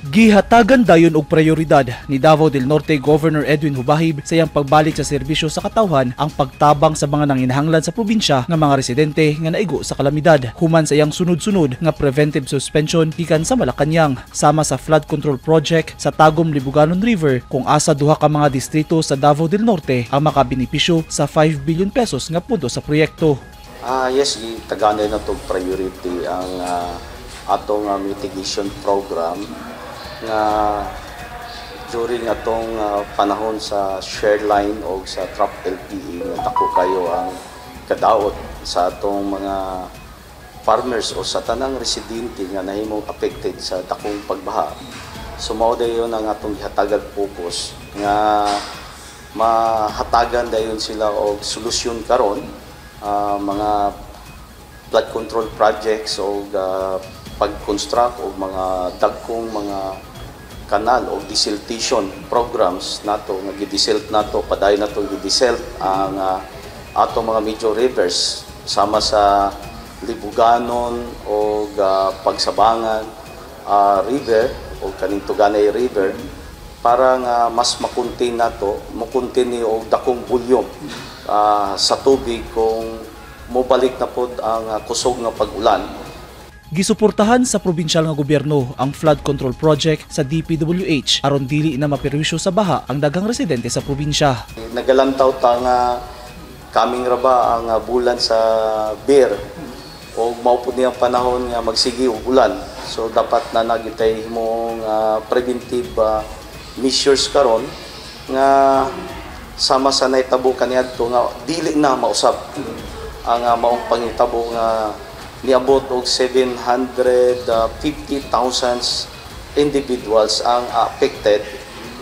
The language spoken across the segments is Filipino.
Gihatagan dayon og prioridad ni Davao del Norte Governor Edwin Hubahib sa iyang pagbalik sa serbisyo sa katawhan ang pagtabang sa mga nanginahanglan sa probinsya nga mga residente nga naigo sa kalamidad human sa iyang sunod-sunod nga preventive suspension gikan sa Malacañang sama sa flood control project sa Tagum Libuganon River kung asa duha ka mga distrito sa Davao del Norte ang makabenepisyo sa 5 billion pesos nga pondo sa proyekto. Yes, taganay na itong priority ang atong mitigation program nga during atong panahon sa share line o sa trap LPE nga dako kayo ang kadaot sa atong mga farmers o sa tanang residente nga nahimong affected sa dakong pagbaha. So mao dayon ang atong gihatagan focus nga mahatagan dayon sila og solusyon karon mga flood control projects o pag-construct o mga dagkong mga kanal o desiltation programs nato nga gidesilt nato paday nato gidesilt ang ato mga major rivers sama sa Libuganon o Pagsabangan River o kaning Tuganay River para nga mas makontain nato mo-contain og dakong volume sa tubig kung mobalik na pod ang kusog nga pag-ulan. Gisuportahan sa probinsyal nga gobyerno ang flood control project sa DPWH aron dili na maperwisyo sa baha ang daghang residente sa probinsya. Nagalantaw ta nga kaming raba ang bulan sa beer o mao pud niyang panahon nga magsigi og ulan. So dapat na nagitay himong preventive measures karon nga sama sa naitabo kaniadto nga dili na mausab ang maong pangitabo nga niabot og 750,000 individuals ang affected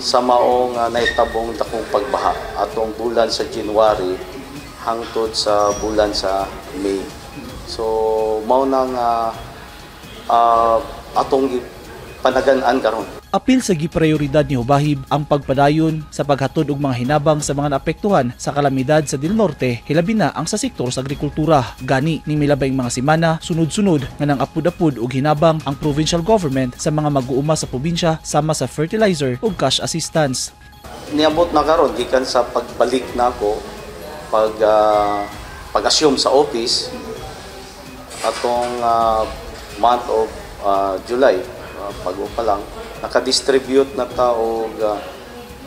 sa maong naitabong dakong pagbaha atong bulan sa January hangtod sa bulan sa May. So mao nang atong panagan-an karon. Apil sa giprioridad ni Hubahib ang pagpadayon sa paghatod og mga hinabang sa mga naapektuhan sa kalamidad sa Del Norte, hilabi na ang sa sektor sa agrikultura. Gani ni milabay mga semana sunod-sunod nga nang apud-apud og hinabang ang provincial government sa mga mag-uuma sa probinsya sama sa fertilizer ug cash assistance. Niabot na karon gikan sa pagbalik nako pag-assume sa office atong month of July pa lang naka-distribute na ta og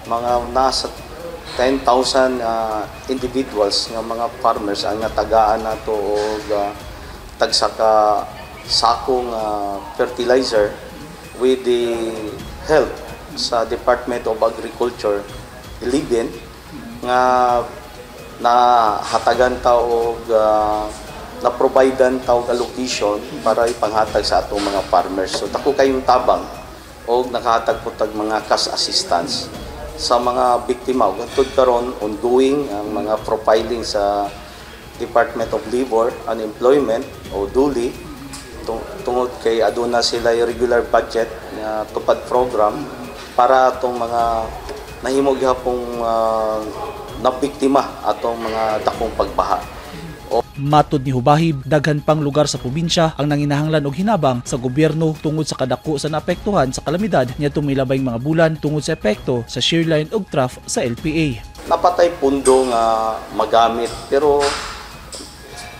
mga nasa 10,000 individuals nga mga farmers ang tagaan nato og tagsa ka sakong fertilizer with the help sa Department of Agriculture 11 nga nahatagan ta og na-providean tawag allocation para ipanghatag sa atong mga farmers. So dako kayong tabang o nakahatag po tag mga cash assistance sa mga biktima. Gantod karon ongoing ang mga profiling sa Department of Labor and Employment o DULI tungod kay aduna sila regular budget na tupad program para atong mga nahimog gihapong nabiktima atong mga dakong pagbaha. Matod ni Hubahib, daghan pang lugar sa probinsya ang nanginahanglan og hinabang sa gobyerno tungod sa kadako sa naapektuhan sa kalamidad niadtong milabayng mga bulan tungod sa epekto sa shear line ug trough sa LPA. Napatay pundo nga magamit pero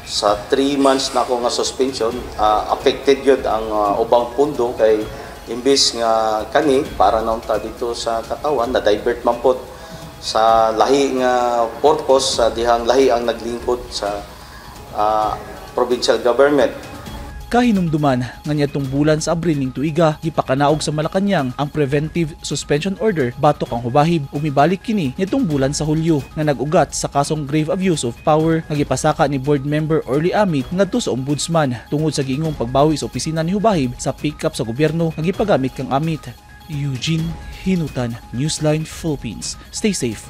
sa 3 months na ako nga suspension affected yun ang ubang pundo kay imbis nga kani para naon ta dito sa katawan na divert man pod sa lahi nga purpose sa dihang lahi ang naglingkod sa provincial government. Kahinumduman nga niadtong bulan sa Abril ning tuiga gipakanaog sa Malacañang ang preventive suspension order batok ang Hubahib umibalik kini niadtong bulan sa Hulyo nga nag-ugat sa kasong grave abuse of power nga gipasaka ni board member Orly Amit ngadto sa ombudsman tungod sa giingong pagbawi sa opisina ni Hubahib sa pick-up sa gobyerno nga gipagamit kang Amit. Eugene Hinutan, Newsline Philippines. Stay safe.